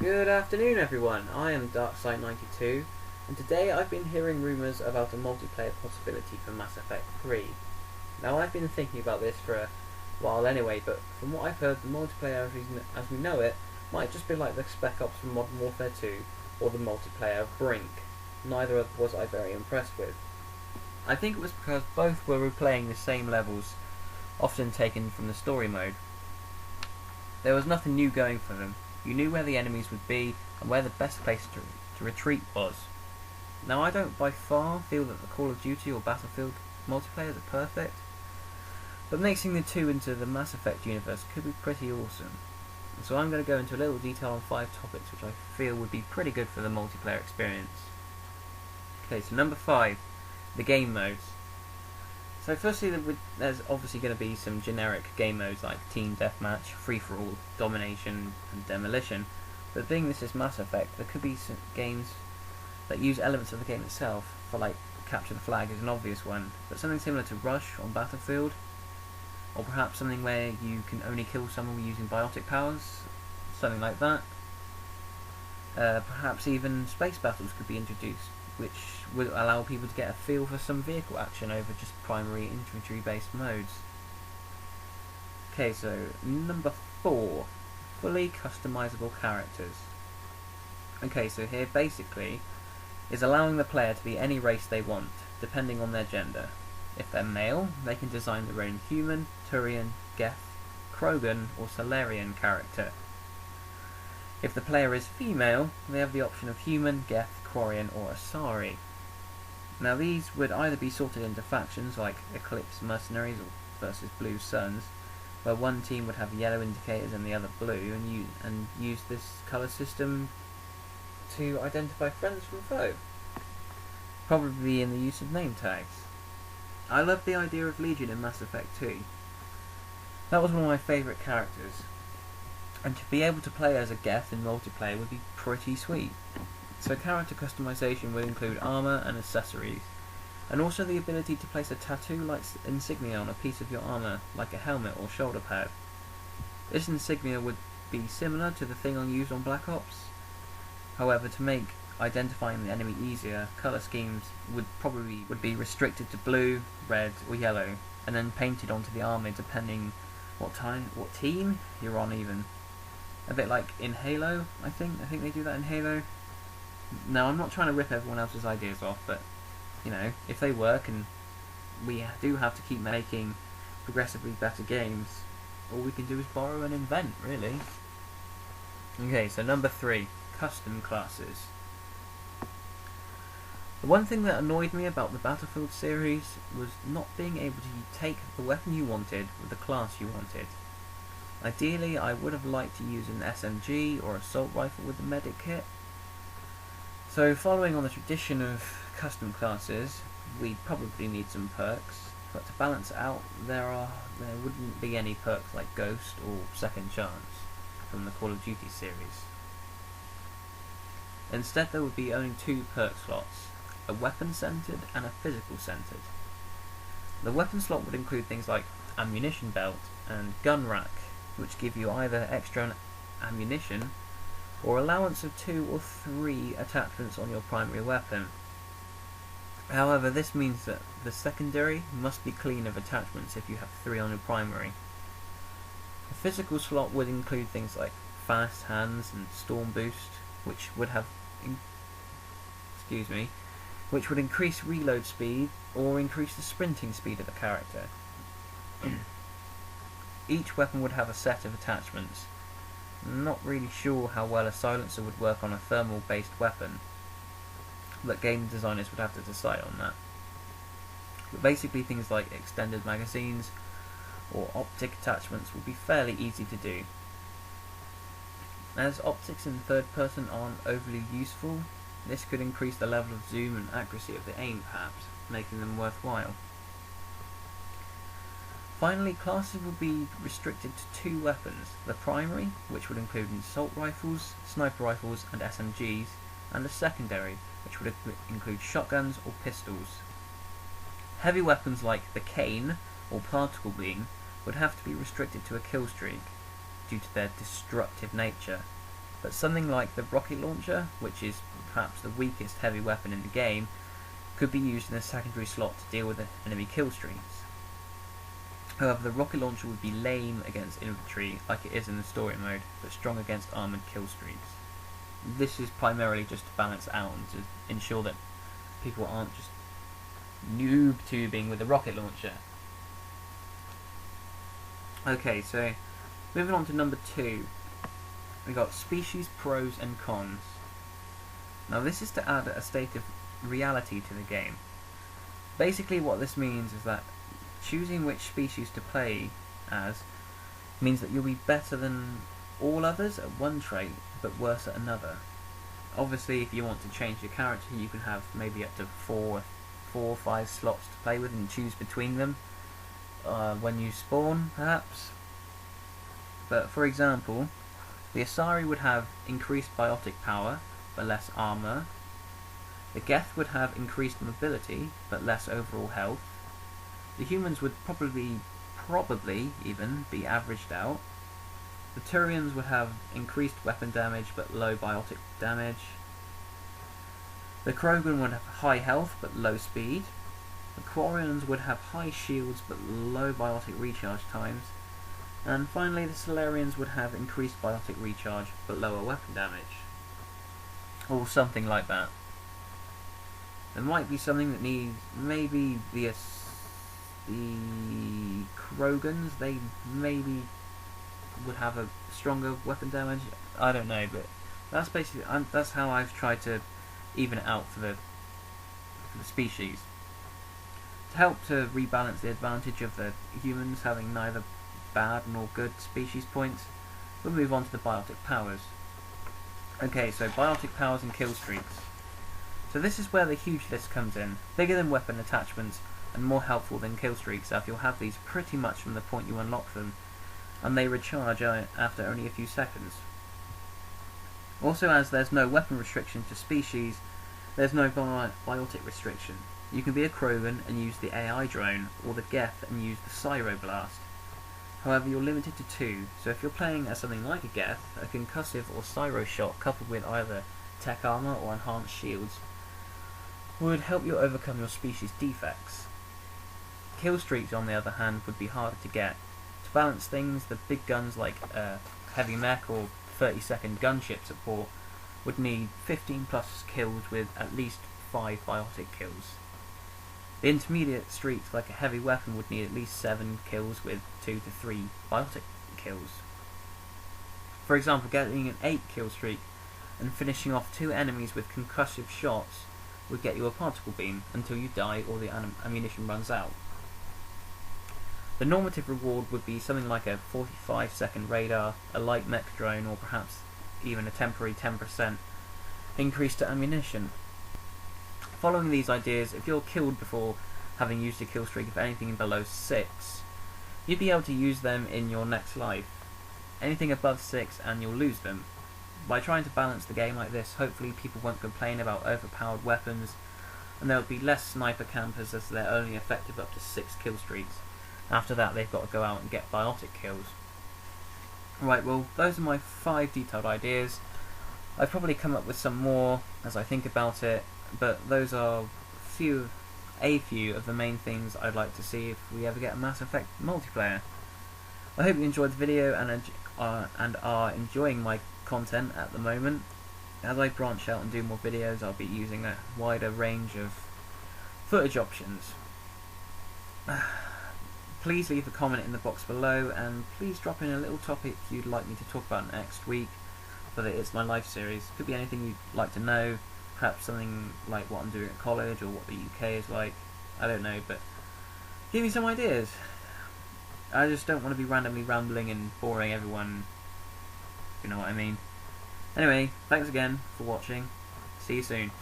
Good afternoon everyone, I am Darksight92 and today I've been hearing rumours about a multiplayer possibility for Mass Effect 3. Now I've been thinking about this for a while anyway, but from what I've heard the multiplayer as we know it might just be like the Spec Ops from Modern Warfare 2 or the multiplayer of Brink. Neither of was I very impressed with. I think it was because both were replaying the same levels, often taken from the story mode. There was nothing new going for them. You knew where the enemies would be and where the best place to retreat was. Now I don't by far feel that the Call of Duty or Battlefield multiplayers are perfect, but mixing the two into the Mass Effect universe could be pretty awesome. So I'm going to go into a little detail on 5 topics which I feel would be pretty good for the multiplayer experience. Okay, so number 5, the game modes. So firstly, there's obviously going to be some generic game modes like Team Deathmatch, Free-for-all, Domination, and Demolition. But being this is Mass Effect, there could be some games that use elements of the game itself, for like Capture the Flag is an obvious one, but something similar to Rush on Battlefield, or perhaps something where you can only kill someone using biotic powers, something like that. Perhaps even space battles could be introduced, which would allow people to get a feel for some vehicle action over just primary infantry based modes. Okay, so number 4, fully customizable characters. Okay, so here basically is allowing the player to be any race they want, depending on their gender. If they're male, they can design their own human, Turian, Geth, Krogan or Salarian character. If the player is female, they have the option of human, Geth, Quarian or Asari. Now these would either be sorted into factions like Eclipse Mercenaries versus Blue Suns, where one team would have yellow indicators and the other blue, and use this colour system to identify friends from foe, probably in the use of name tags. I love the idea of Legion in Mass Effect 2. That was one of my favourite characters, and to be able to play as a Geth in multiplayer would be pretty sweet. So character customization would include armor and accessories, and also the ability to place a tattoo-like insignia on a piece of your armor, like a helmet or shoulder pad. This insignia would be similar to the thing used on Black Ops. However, to make identifying the enemy easier, color schemes would be restricted to blue, red, or yellow, and then painted onto the armor depending what team you're on even. A bit like in Halo, I think they do that in Halo. Now, I'm not trying to rip everyone else's ideas off, but, you know, if they work and we do have to keep making progressively better games, all we can do is borrow and invent, really. Okay, so number 3, custom classes. The one thing that annoyed me about the Battlefield series was not being able to take the weapon you wanted with the class you wanted. Ideally, I would have liked to use an SMG or assault rifle with the medic kit. So following on the tradition of custom classes, we probably need some perks, but to balance it out, there wouldn't be any perks like Ghost or Second Chance from the Call of Duty series. Instead there would be only 2 perk slots, a weapon centered and a physical centered. The weapon slot would include things like ammunition belt and gun rack, which give you either extra ammunition or allowance of 2 or 3 attachments on your primary weapon. However, this means that the secondary must be clean of attachments if you have 3 on your primary. The physical slot would include things like fast hands and storm boost, which would increase reload speed or increase the sprinting speed of the character. Each weapon would have a set of attachments. Not really sure how well a silencer would work on a thermal based weapon, but game designers would have to decide on that. But basically things like extended magazines or optic attachments would be fairly easy to do. As optics in third person aren't overly useful, this could increase the level of zoom and accuracy of the aim perhaps, making them worthwhile. Finally, classes would be restricted to 2 weapons, the primary, which would include assault rifles, sniper rifles and SMGs, and the secondary, which would include shotguns or pistols. Heavy weapons like the cane or particle beam would have to be restricted to a kill streak, due to their destructive nature. but something like the rocket launcher, which is perhaps the weakest heavy weapon in the game, could be used in a secondary slot to deal with the enemy kill streaks. However, the rocket launcher would be lame against infantry, like it is in the story mode, but strong against armoured kill streaks. This is primarily just to balance out and to ensure that people aren't just noob tubing with the rocket launcher. Okay, so moving on to number 2, we got species pros and cons. Now this is to add a state of reality to the game. Basically what this means is that choosing which species to play as means that you'll be better than all others at one trait, but worse at another. Obviously, if you want to change your character, you can have maybe up to four or 5 slots to play with and choose between them when you spawn, perhaps. But for example, the Asari would have increased biotic power, but less armor. The Geth would have increased mobility, but less overall health. The humans would probably even be averaged out. The Turians would have increased weapon damage but low biotic damage. The Krogan would have high health but low speed. The Quarians would have high shields but low biotic recharge times. And finally the Solarians would have increased biotic recharge but lower weapon damage. Or something like that. There might be something that needs, maybe the Krogans, they maybe would have a stronger weapon damage. I don't know, but that's basically that's how I've tried to even it out for the species. To help to rebalance the advantage of the humans having neither bad nor good species points, we'll move on to the biotic powers. Okay, so biotic powers and kill streaks. So this is where the huge list comes in. Bigger than weapon attachments and more helpful than kill streaks, as you'll have these pretty much from the point you unlock them, and they recharge after only a few seconds. Also, as there's no weapon restriction to species, there's no biotic restriction. You can be a Krogan and use the AI drone, or the Geth and use the Cyroblast. However, you're limited to 2, so if you're playing as something like a Geth, a concussive or Cyro shot coupled with either tech armor or enhanced shields would help you overcome your species defects. Kill streaks, on the other hand, would be harder to get. To balance things, the big guns like heavy mech or 30-second gunship support would need 15 plus kills with at least 5 biotic kills. The intermediate streaks like a heavy weapon would need at least 7 kills with 2 to 3 biotic kills. For example, getting an 8 kill streak and finishing off 2 enemies with concussive shots would get you a particle beam until you die or the ammunition runs out. The normative reward would be something like a 45-second radar, a light mech drone, or perhaps even a temporary 10% increase to ammunition. Following these ideas, if you're killed before having used a kill streak of anything below 6, you'd be able to use them in your next life. Anything above 6 and you'll lose them. By trying to balance the game like this, hopefully people won't complain about overpowered weapons, and there will be less sniper campers as they're only effective up to 6 kill streaks. After that, they've got to go out and get biotic kills. Right, well, those are my 5 detailed ideas. I've probably come up with some more as I think about it, but those are a few of the main things I'd like to see if we ever get a Mass Effect multiplayer. I hope you enjoyed the video and are enjoying my content at the moment. As I branch out and do more videos, I'll be using a wider range of footage options. Please leave a comment in the box below, and please drop in a little topic you'd like me to talk about next week for the It's My Life series. Could be anything you'd like to know, perhaps something like what I'm doing at college or what the UK is like. I don't know, but give me some ideas. I just don't want to be randomly rambling and boring everyone, if you know what I mean. Anyway, thanks again for watching. See you soon.